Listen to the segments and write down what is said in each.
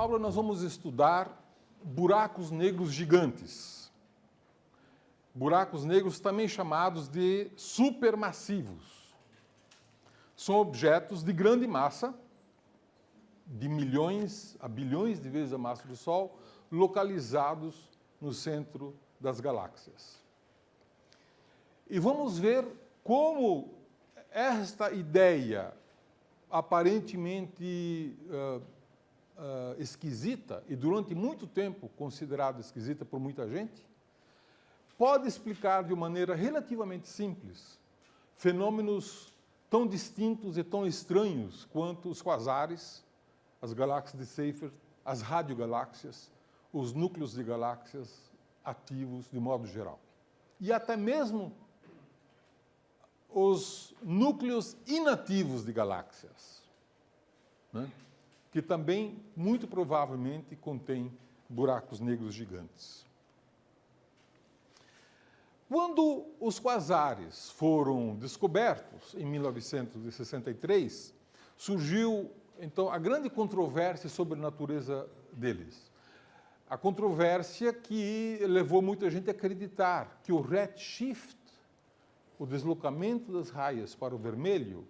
aula nós vamos estudar buracos negros gigantes. Buracos negros também chamados de supermassivos. São objetos de grande massa, de milhões a bilhões de vezes a massa do Sol, localizados no centro das galáxias. E vamos ver como esta ideia aparentemente esquisita, e durante muito tempo considerada esquisita por muita gente, pode explicar de maneira relativamente simples fenômenos tão distintos e tão estranhos quanto os quasares, as galáxias de Seyfert, as radiogaláxias, os núcleos de galáxias ativos de modo geral. E até mesmo os núcleos inativos de galáxias, né? Que também, muito provavelmente, contêm buracos negros gigantes. Quando os quasares foram descobertos, em 1963, surgiu, então, a grande controvérsia sobre a natureza deles. A controvérsia que levou muita gente a acreditar que o redshift, o deslocamento das raias para o vermelho,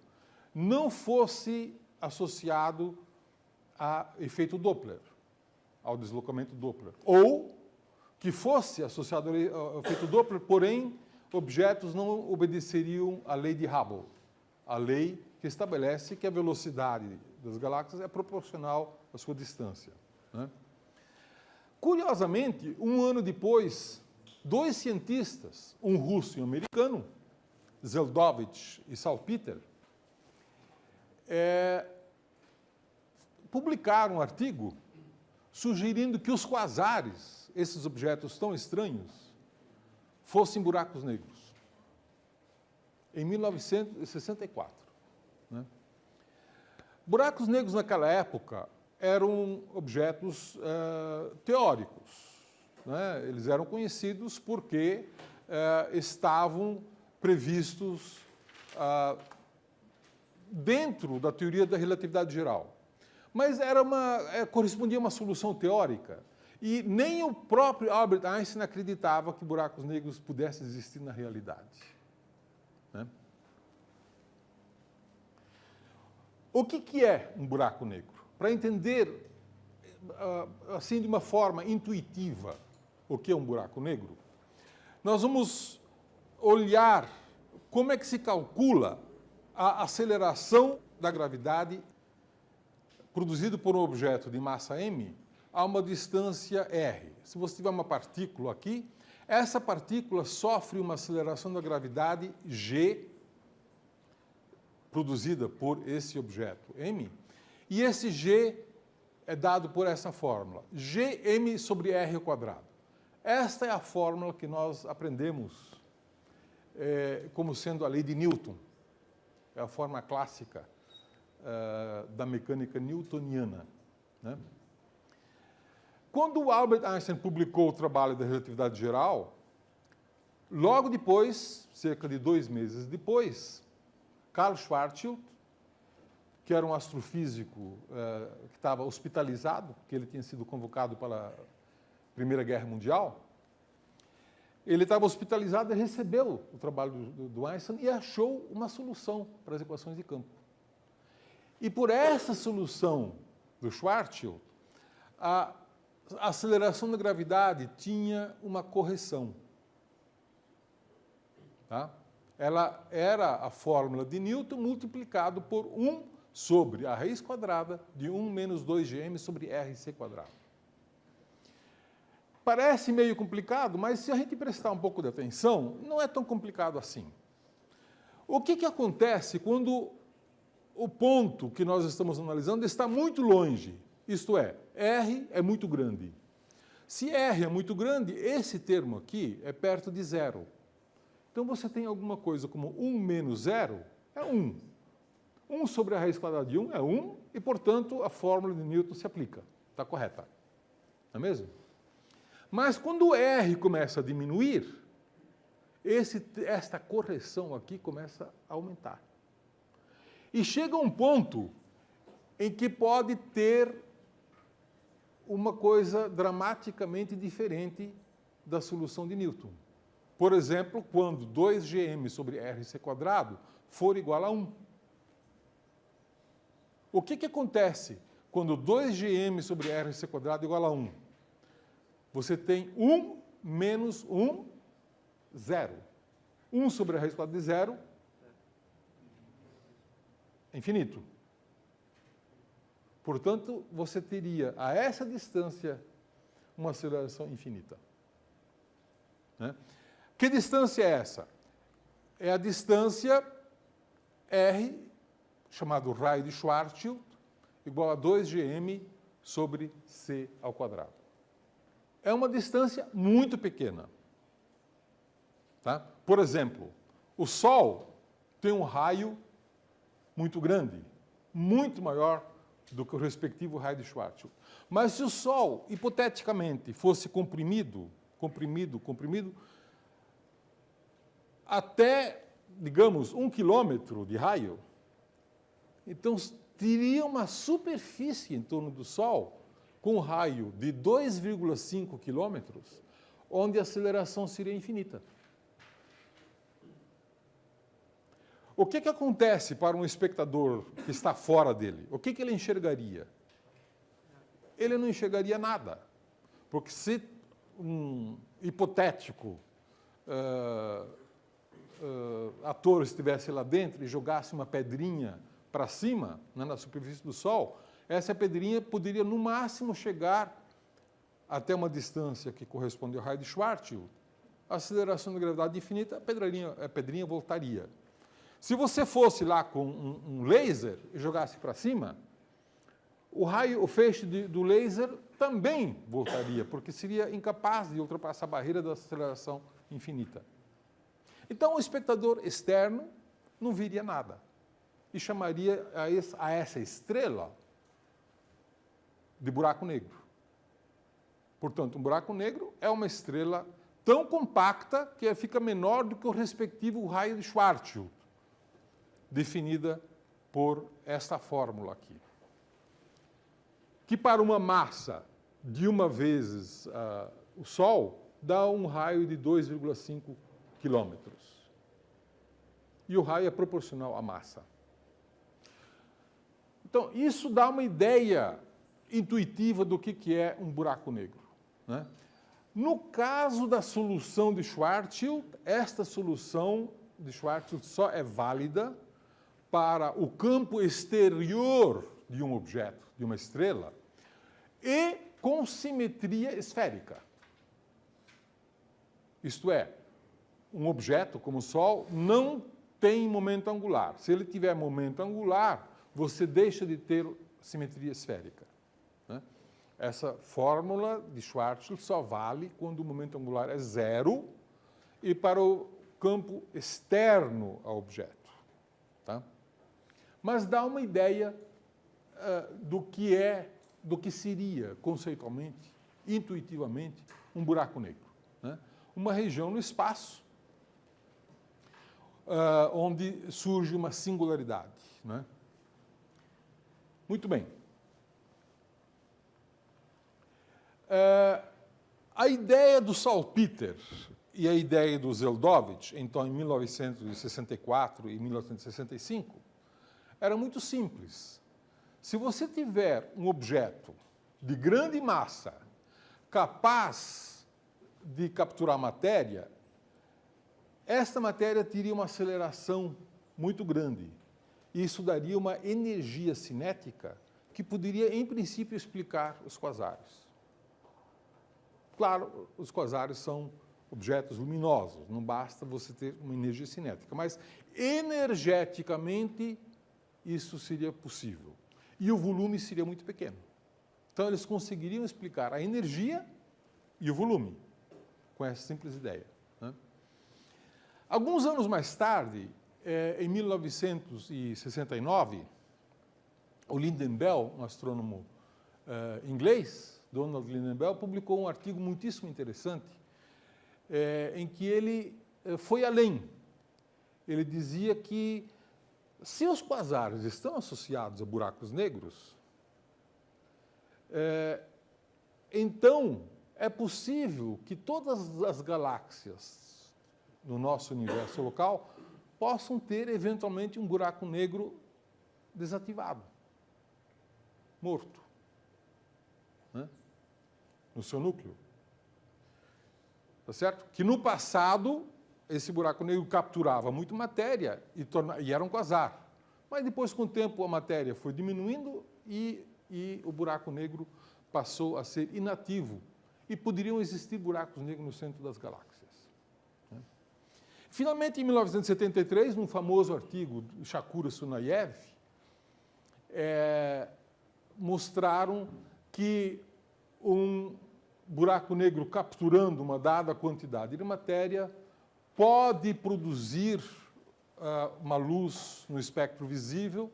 não fosse associado a efeito Doppler, ao deslocamento Doppler. Ou que fosse associado ao efeito Doppler, porém, objetos não obedeceriam à lei de Hubble, a lei que estabelece que a velocidade das galáxias é proporcional à sua distância, né? Curiosamente, um ano depois, dois cientistas, um russo e um americano, Zeldovich e Salpeter, publicaram um artigo sugerindo que os quasares, esses objetos tão estranhos, fossem buracos negros, em 1964. Né? Buracos negros, naquela época, eram objetos teóricos, né? Eles eram conhecidos porque estavam previstos dentro da teoria da relatividade geral. Mas correspondia a uma solução teórica. E nem o próprio Albert Einstein acreditava que buracos negros pudessem existir na realidade, né? O que é um buraco negro? Para entender, assim, de uma forma intuitiva, o que é um buraco negro, nós vamos olhar como é que se calcula a aceleração da gravidade produzida por um objeto de massa m a uma distância r. Se você tiver uma partícula aqui, essa partícula sofre uma aceleração da gravidade g produzida por esse objeto m, e esse g é dado por essa fórmula, gm sobre r ao quadrado. Esta é a fórmula que nós aprendemos como sendo a lei de Newton. É a forma clássica da mecânica newtoniana, né? Quando o Albert Einstein publicou o trabalho da relatividade geral, logo depois, cerca de 2 meses depois, Karl Schwarzschild, que era um astrofísico que estava hospitalizado, porque ele tinha sido convocado para a Primeira Guerra Mundial, ele estava hospitalizado e recebeu o trabalho do Einstein e achou uma solução para as equações de campo. E por essa solução do Schwarzschild, a aceleração da gravidade tinha uma correção. Tá? Ela era a fórmula de Newton multiplicado por 1 sobre a raiz quadrada de 1 menos 2gm sobre rc quadrado. Parece meio complicado, mas se a gente prestar um pouco de atenção, não é tão complicado assim. O que acontece quando o ponto que nós estamos analisando está muito longe? Isto é, R é muito grande. Se R é muito grande, esse termo aqui é perto de zero. Então, você tem alguma coisa como 1 menos 0 é 1. 1 sobre a raiz quadrada de 1 é 1, e, portanto, a fórmula de Newton se aplica. Está correta. Não é mesmo? Mas, quando o R começa a diminuir, esta correção aqui começa a aumentar. E chega um ponto em que pode ter uma coisa dramaticamente diferente da solução de Newton. Por exemplo, quando 2gm sobre rc² for igual a 1. O que acontece quando 2gm sobre rc² igual a 1? Você tem 1 menos 1, 0. 1 sobre a raiz quadrada de 0 é infinito. Portanto, você teria a essa distância uma aceleração infinita. Né? Que distância é essa? É a distância r, chamado raio de Schwarzschild, igual a 2gm sobre c ao quadrado. É uma distância muito pequena. Tá? Por exemplo, o Sol tem um raio muito grande, muito maior do que o respectivo raio de Schwarzschild. Mas se o Sol, hipoteticamente, fosse comprimido, até, digamos, 1 quilômetro de raio, então teria uma superfície em torno do Sol com um raio de 2,5 quilômetros, onde a aceleração seria infinita. O que acontece para um espectador que está fora dele? O que ele enxergaria? Ele não enxergaria nada. Porque se um hipotético ator estivesse lá dentro e jogasse uma pedrinha para cima, né, na superfície do Sol, essa pedrinha poderia, no máximo, chegar até uma distância que corresponde ao raio de Schwarzschild. A aceleração da gravidade infinita, a pedrinha voltaria. Se você fosse lá com um laser e jogasse para cima, o feixe do laser também voltaria, porque seria incapaz de ultrapassar a barreira da aceleração infinita. Então, o espectador externo não viria nada e chamaria a essa estrela de buraco negro. Portanto, um buraco negro é uma estrela tão compacta que fica menor do que o respectivo raio de Schwarzschild, definida por esta fórmula aqui. Que para uma massa de uma vezes o Sol, dá um raio de 2,5 quilômetros. E o raio é proporcional à massa. Então, isso dá uma ideia intuitiva do que é um buraco negro. Né? No caso da solução de Schwarzschild, esta solução de Schwarzschild só é válida para o campo exterior de um objeto, de uma estrela, e com simetria esférica. Isto é, um objeto como o Sol não tem momento angular. Se ele tiver momento angular, você deixa de ter simetria esférica. Né? Essa fórmula de Schwarzschild só vale quando o momento angular é zero e para o campo externo ao objeto. Tá? Mas dá uma ideia do que seria, conceitualmente, intuitivamente, um buraco negro. Né? Uma região no espaço onde surge uma singularidade. Né? Muito bem. A ideia do Salpeter e a ideia do Zeldovich, então em 1964 e 1965, era muito simples. Se você tiver um objeto de grande massa capaz de capturar matéria, esta matéria teria uma aceleração muito grande. E isso daria uma energia cinética que poderia, em princípio, explicar os quasares. Claro, os quasares são objetos luminosos, não basta você ter uma energia cinética, mas energeticamente isso seria possível. E o volume seria muito pequeno. Então, eles conseguiriam explicar a energia e o volume com essa simples ideia. Né? Alguns anos mais tarde, em 1969, o Lynden-Bell, um astrônomo inglês, Donald Lynden-Bell, publicou um artigo muitíssimo interessante, em que ele foi além. Ele dizia que, se os quasares estão associados a buracos negros, então é possível que todas as galáxias no nosso universo local possam ter, eventualmente, um buraco negro desativado, morto, né? No seu núcleo. Tá certo? Que no passado, esse buraco negro capturava muito matéria e era um quasar. Mas depois, com o tempo, a matéria foi diminuindo e o buraco negro passou a ser inativo. E poderiam existir buracos negros no centro das galáxias. Né? Finalmente, em 1973, num famoso artigo do Shakura Sunayev, mostraram que um buraco negro capturando uma dada quantidade de matéria pode produzir uma luz no espectro visível,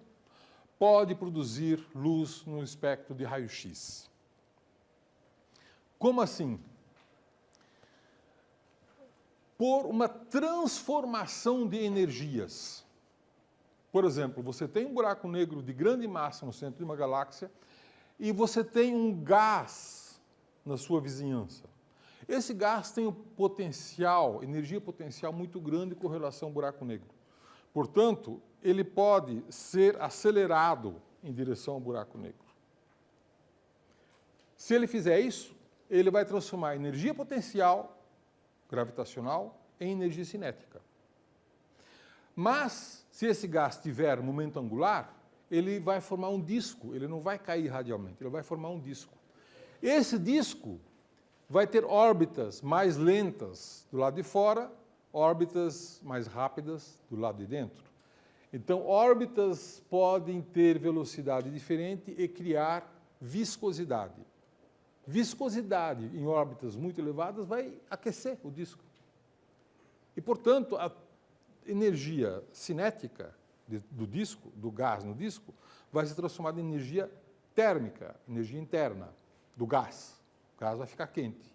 pode produzir luz no espectro de raio-x. Como assim? Por uma transformação de energias. Por exemplo, você tem um buraco negro de grande massa no centro de uma galáxia e você tem um gás na sua vizinhança. Esse gás tem um potencial, energia potencial muito grande com relação ao buraco negro. Portanto, ele pode ser acelerado em direção ao buraco negro. Se ele fizer isso, ele vai transformar a energia potencial gravitacional em energia cinética. Mas, se esse gás tiver momento angular, ele vai formar um disco, ele não vai cair radialmente, ele vai formar um disco. Esse disco vai ter órbitas mais lentas do lado de fora, órbitas mais rápidas do lado de dentro. Então, órbitas podem ter velocidade diferente e criar viscosidade. Viscosidade em órbitas muito elevadas vai aquecer o disco. E, portanto, a energia cinética do disco, do gás no disco, vai se transformar em energia térmica, energia interna do gás. O gás vai ficar quente.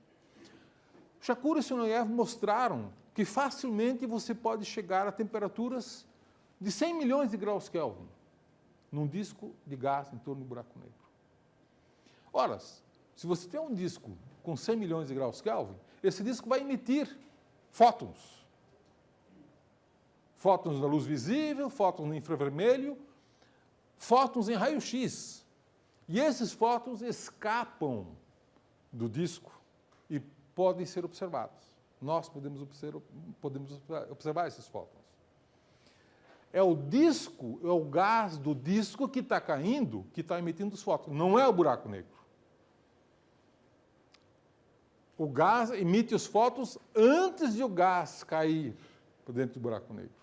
Shakura e Sunayev mostraram que facilmente você pode chegar a temperaturas de 100 milhões de graus Kelvin num disco de gás em torno do buraco negro. Ora, se você tem um disco com 100 milhões de graus Kelvin, esse disco vai emitir fótons. Fótons na luz visível, fótons no infravermelho, fótons em raio-x. E esses fótons escapam do disco e podem ser observados. Nós podemos observar esses fótons. É o disco, é o gás do disco que está caindo, que está emitindo os fótons, não é o buraco negro. O gás emite os fótons antes de o gás cair para dentro do buraco negro.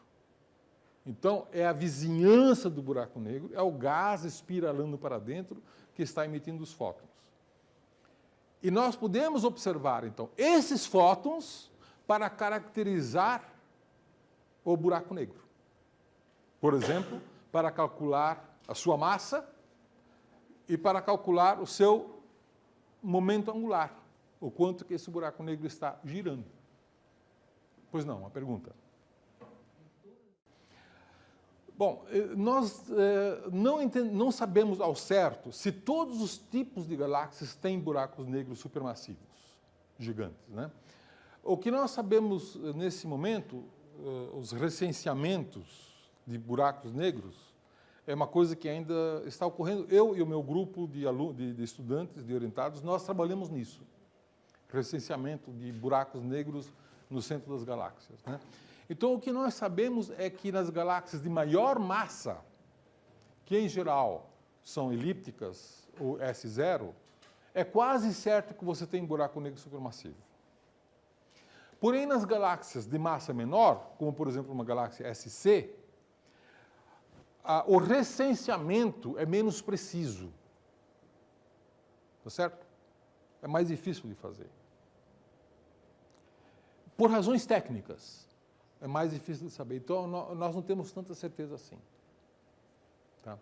Então, é a vizinhança do buraco negro, é o gás espiralando para dentro que está emitindo os fótons. E nós podemos observar, então, esses fótons para caracterizar o buraco negro. Por exemplo, para calcular a sua massa e para calcular o seu momento angular, o quanto que esse buraco negro está girando. Pois não, uma pergunta. Bom, nós não sabemos ao certo se todos os tipos de galáxias têm buracos negros supermassivos, gigantes, né? O que nós sabemos nesse momento, os recenseamentos de buracos negros, é uma coisa que ainda está ocorrendo. Eu e o meu grupo de estudantes, de orientados, nós trabalhamos nisso. Recenseamento de buracos negros no centro das galáxias, né? Então, o que nós sabemos é que nas galáxias de maior massa, que em geral são elípticas ou S0, é quase certo que você tem um buraco negro supermassivo. Porém, nas galáxias de massa menor, como por exemplo uma galáxia SC, o recenseamento é menos preciso. Tá certo? É mais difícil de fazer. Por razões técnicas. É mais difícil de saber. Então, nós não temos tanta certeza assim. Tá?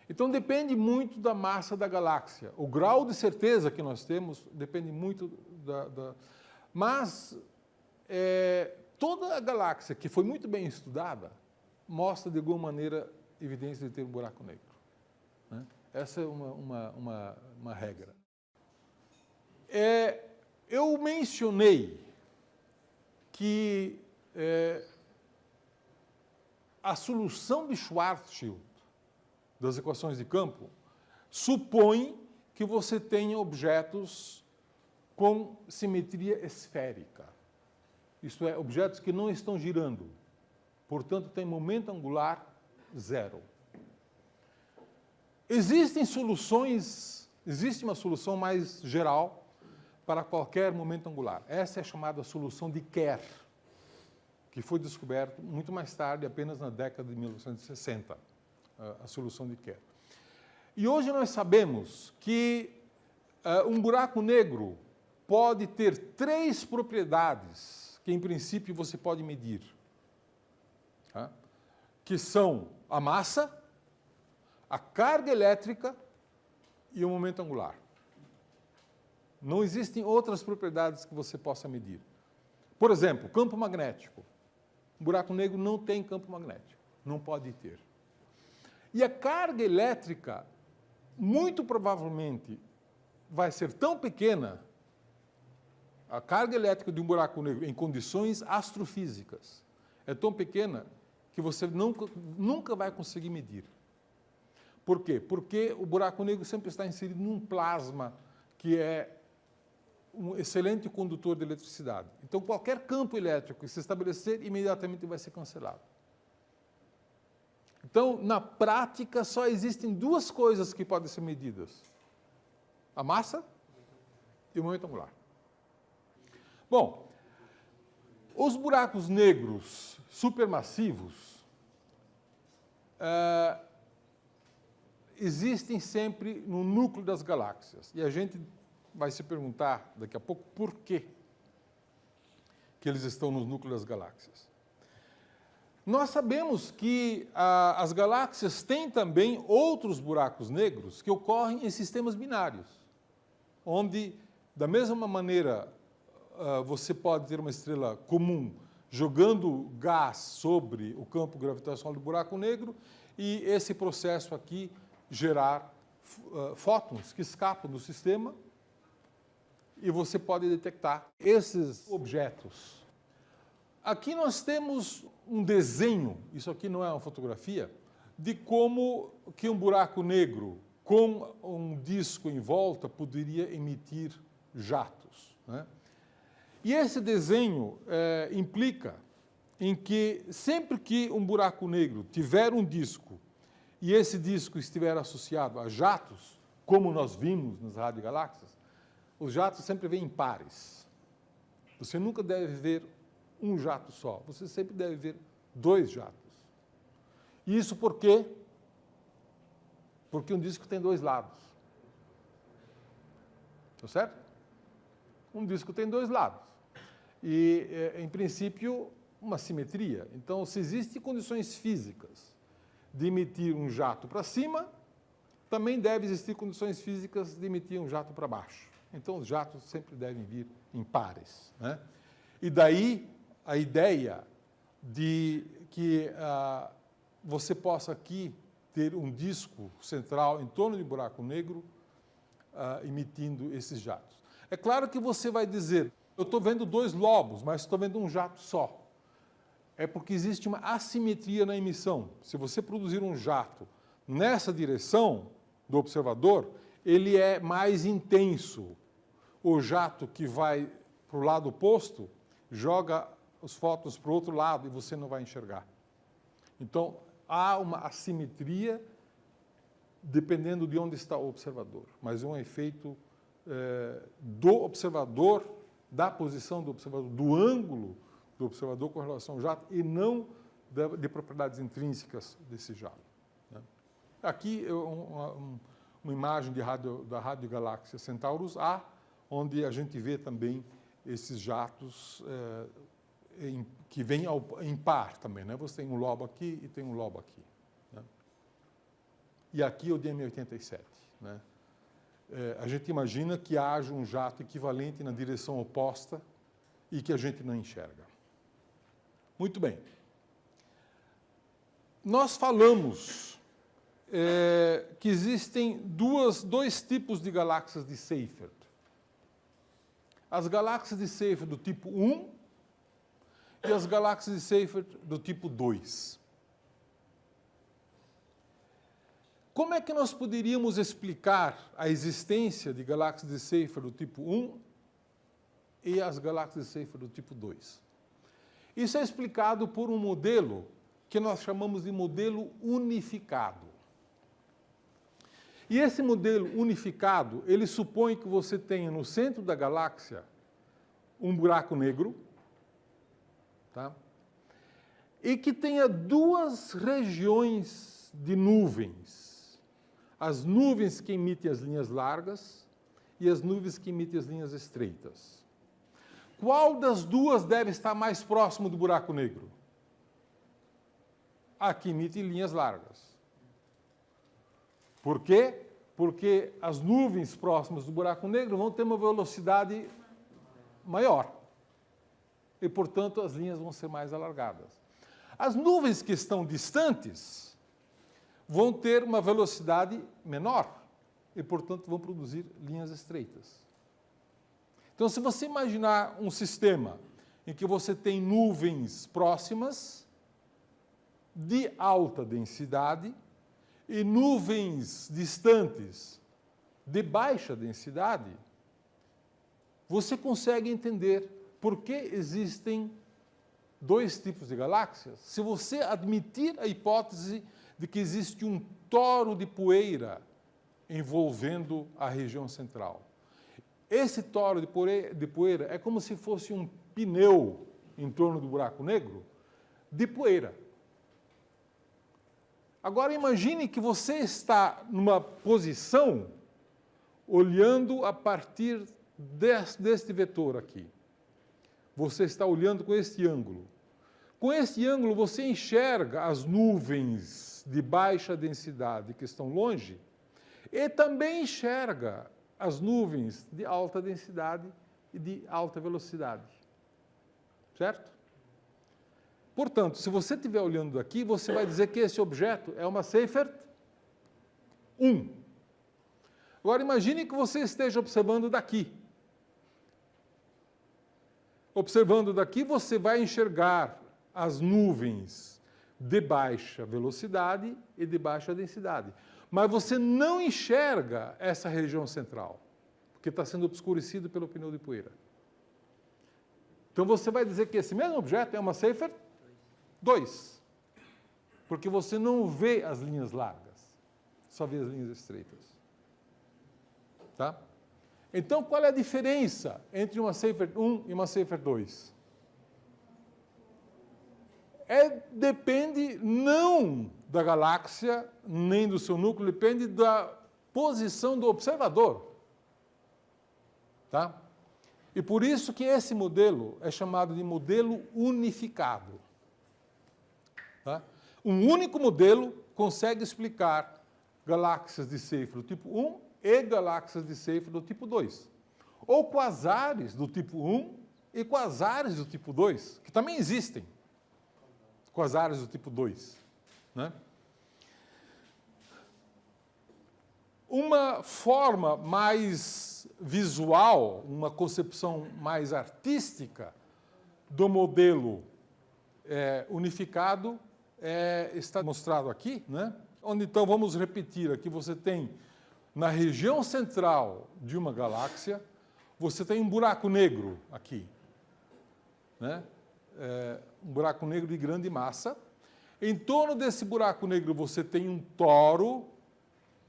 Então, depende muito da massa da galáxia. O grau de certeza que nós temos depende muito Mas, toda a galáxia que foi muito bem estudada mostra, de alguma maneira, evidência de ter um buraco negro. Né? Essa é uma regra. Eu mencionei que a solução de Schwarzschild das equações de campo supõe que você tenha objetos com simetria esférica. Isto é, objetos que não estão girando. Portanto, tem momento angular zero. Existe uma solução mais geral para qualquer momento angular. Essa é a chamada solução de Kerr, que foi descoberta muito mais tarde, apenas na década de 1960, a solução de Kerr. E hoje nós sabemos que um buraco negro pode ter 3 propriedades que, em princípio, você pode medir, tá? Que são a massa, a carga elétrica e o momento angular. Não existem outras propriedades que você possa medir. Por exemplo, campo magnético. Um buraco negro não tem campo magnético, não pode ter. E a carga elétrica, muito provavelmente, vai ser tão pequena, a carga elétrica de um buraco negro em condições astrofísicas é tão pequena que você nunca vai conseguir medir. Por quê? Porque o buraco negro sempre está inserido num plasma que é um excelente condutor de eletricidade. Então, qualquer campo elétrico que se estabelecer, imediatamente vai ser cancelado. Então, na prática, só existem 2 coisas que podem ser medidas: a massa e o momento angular. Bom, os buracos negros supermassivos existem sempre no núcleo das galáxias. E a gente vai se perguntar daqui a pouco por que eles estão no núcleo das galáxias. Nós sabemos que as galáxias têm também outros buracos negros que ocorrem em sistemas binários, onde, da mesma maneira, você pode ter uma estrela comum jogando gás sobre o campo gravitacional do buraco negro e esse processo aqui gerar fótons que escapam do sistema e você pode detectar esses objetos. Aqui nós temos um desenho, isso aqui não é uma fotografia, de como que um buraco negro com um disco em volta poderia emitir jatos, né? E esse desenho implica em que sempre que um buraco negro tiver um disco e esse disco estiver associado a jatos, como nós vimos nas radiogaláxias, os jatos sempre vêm em pares. Você nunca deve ver um jato só, você sempre deve ver 2 jatos. Isso por quê? Porque um disco tem 2 lados. Está certo? Um disco tem 2 lados. E, em princípio, uma simetria. Então, se existem condições físicas de emitir um jato para cima, também deve existir condições físicas de emitir um jato para baixo. Então, os jatos sempre devem vir em pares, né? E daí a ideia de que você possa aqui ter um disco central em torno de um buraco negro emitindo esses jatos. É claro que você vai dizer, eu estou vendo 2 lobos, mas estou vendo um jato só. É porque existe uma assimetria na emissão. Se você produzir um jato nessa direção do observador, ele é mais intenso. O jato que vai para o lado oposto joga os fótons para o outro lado e você não vai enxergar. Então, há uma assimetria dependendo de onde está o observador, mas é um efeito do observador, da posição do observador, do ângulo do observador com relação ao jato e não de propriedades intrínsecas desse jato, né? Aqui uma imagem da radiogaláxia Centaurus A, onde a gente vê também esses jatos que vêm em par também, né? Você tem um lobo aqui e tem um lobo aqui, né? E aqui o DM87, né? A gente imagina que haja um jato equivalente na direção oposta e que a gente não enxerga. Muito bem. Nós falamos que existem 2 tipos de galáxias de Seyfert. as galáxias de Seyfert do tipo 1 e as galáxias de Seyfert do tipo 2. Como é que nós poderíamos explicar a existência de galáxias de Seyfert do tipo 1 e as galáxias de Seyfert do tipo 2? Isso é explicado por um modelo que nós chamamos de modelo unificado. E esse modelo unificado, ele supõe que você tenha no centro da galáxia um buraco negro, tá? E que tenha duas regiões de nuvens. As nuvens que emitem as linhas largas e as nuvens que emitem as linhas estreitas. Qual das duas deve estar mais próximo do buraco negro? A que emite linhas largas. Por quê? Porque as nuvens próximas do buraco negro vão ter uma velocidade maior. E, portanto, as linhas vão ser mais alargadas. As nuvens que estão distantes vão ter uma velocidade menor e, portanto, vão produzir linhas estreitas. Então, se você imaginar um sistema em que você tem nuvens próximas de alta densidade e nuvens distantes de baixa densidade, você consegue entender por que existem dois tipos de galáxias se você admitir a hipótese de que existe um toro de poeira envolvendo a região central. Esse toro de poeira é como se fosse um pneu em torno do buraco negro de poeira. Agora imagine que você está numa posição olhando a partir deste vetor aqui. Você está olhando com este ângulo. Com este ângulo você enxerga as nuvens de baixa densidade que estão longe e também enxerga as nuvens de alta densidade e de alta velocidade. Certo? Portanto, se você estiver olhando daqui, você vai dizer que esse objeto é uma Seyfert 1. Agora, imagine que você esteja observando daqui. Observando daqui, você vai enxergar as nuvens de baixa velocidade e de baixa densidade. Mas você não enxerga essa região central, porque está sendo obscurecido pelo pneu de poeira. Então você vai dizer que esse mesmo objeto é uma Seyfert 2, porque você não vê as linhas largas, só vê as linhas estreitas. Tá? Então, qual é a diferença entre uma Seyfert 1 e uma Seyfert 2? Depende não da galáxia, nem do seu núcleo, depende da posição do observador. Tá? E por isso que esse modelo é chamado de modelo unificado. Tá? Um único modelo consegue explicar galáxias de Seyfert do tipo 1 e galáxias de Seyfert do tipo 2. Ou quasares do tipo 1 e quasares do tipo 2, que também existem. Quasares do tipo 2. Né? Uma forma mais visual, uma concepção mais artística do modelo unificado está mostrado aqui, né? Onde então vamos repetir aqui, você tem na região central de uma galáxia, você tem um buraco negro aqui, né? Um buraco negro de grande massa. Em torno desse buraco negro você tem um toro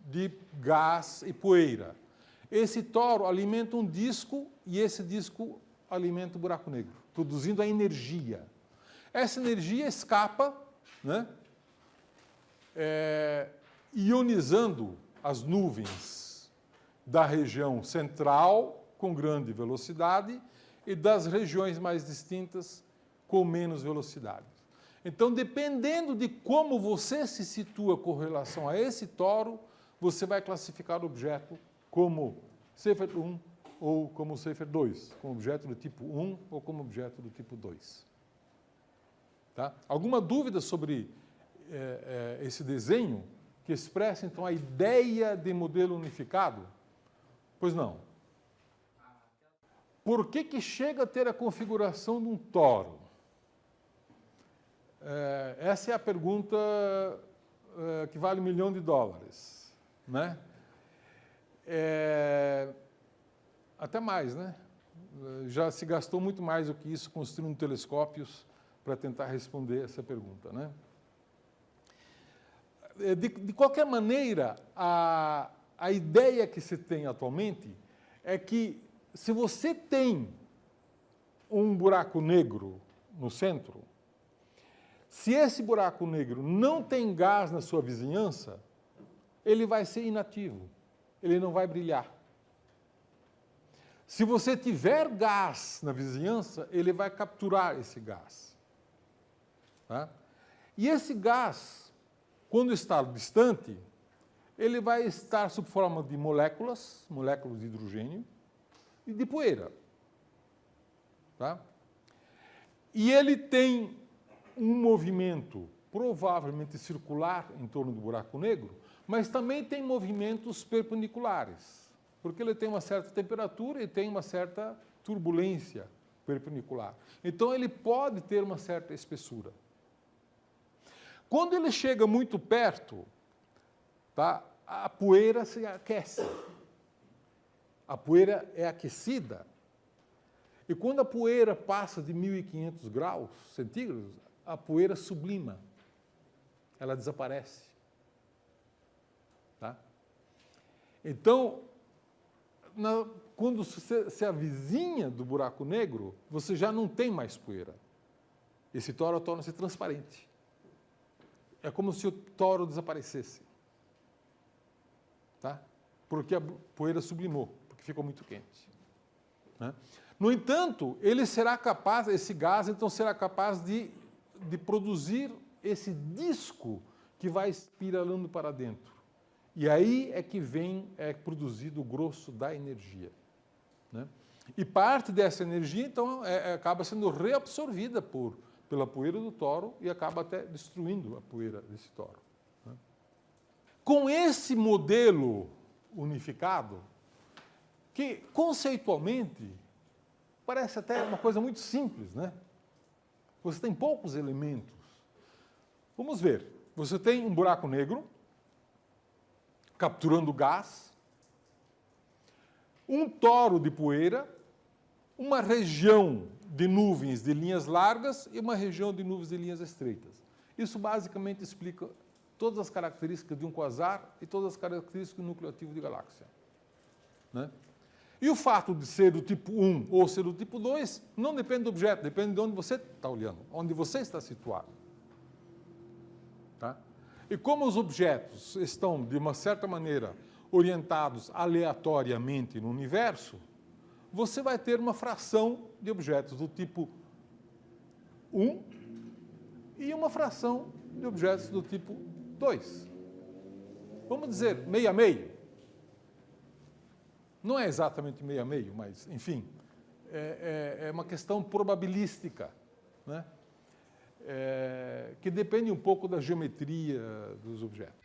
de gás e poeira. Esse toro alimenta um disco e esse disco alimenta o buraco negro, produzindo a energia. Essa energia escapa, né, ionizando as nuvens da região central com grande velocidade e das regiões mais distintas com menos velocidade. Então, dependendo de como você se situa com relação a esse toro, você vai classificar o objeto como Seyfert 1 ou como Seyfert 2, como objeto do tipo 1 ou como objeto do tipo 2. Tá? Alguma dúvida sobre esse desenho que expressa, então, a ideia de modelo unificado? Pois não. Por que chega a ter a configuração de um toro? Essa é a pergunta que vale $1 milhão, né? Até mais, né? Já se gastou muito mais do que isso construindo telescópios para tentar responder essa pergunta, né? De qualquer maneira, a ideia que se tem atualmente é que se você tem um buraco negro no centro, se esse buraco negro não tem gás na sua vizinhança, ele vai ser inativo, ele não vai brilhar. Se você tiver gás na vizinhança, ele vai capturar esse gás. Tá? E esse gás, quando está distante, ele vai estar sob forma de moléculas de hidrogênio e de poeira. Tá? E ele tem um movimento provavelmente circular em torno do buraco negro, mas também tem movimentos perpendiculares, porque ele tem uma certa temperatura e tem uma certa turbulência perpendicular. Então, ele pode ter uma certa espessura. Quando ele chega muito perto, tá, a poeira se aquece. A poeira é aquecida. E quando a poeira passa de 1.500 graus centígrados, a poeira sublima. Ela desaparece. Tá? Então, quando você se avizinha do buraco negro, você já não tem mais poeira. Esse toro torna-se transparente. É como se o toro desaparecesse. Tá? Porque a poeira sublimou, porque ficou muito quente. Né? No entanto, ele será capaz, esse gás, então, será capaz de produzir esse disco que vai espiralando para dentro. E aí é que é produzido o grosso da energia. Né? E parte dessa energia, então, acaba sendo reabsorvida pela poeira do toro e acaba até destruindo a poeira desse toro. Né? Com esse modelo unificado, que conceitualmente parece até uma coisa muito simples, né? Você tem poucos elementos. Vamos ver. Você tem um buraco negro capturando gás, um toro de poeira, uma região de nuvens de linhas largas e uma região de nuvens de linhas estreitas. Isso basicamente explica todas as características de um quasar e todas as características do núcleo ativo de galáxia. Né? E o fato de ser do tipo 1 ou ser do tipo 2 não depende do objeto, depende de onde você está olhando, onde você está situado. Tá? E como os objetos estão, de uma certa maneira, orientados aleatoriamente no universo, você vai ter uma fração de objetos do tipo 1 e uma fração de objetos do tipo 2. Vamos dizer, meio a meio. Não é exatamente meio a meio, mas, enfim, é uma questão probabilística, né? Que depende um pouco da geometria dos objetos.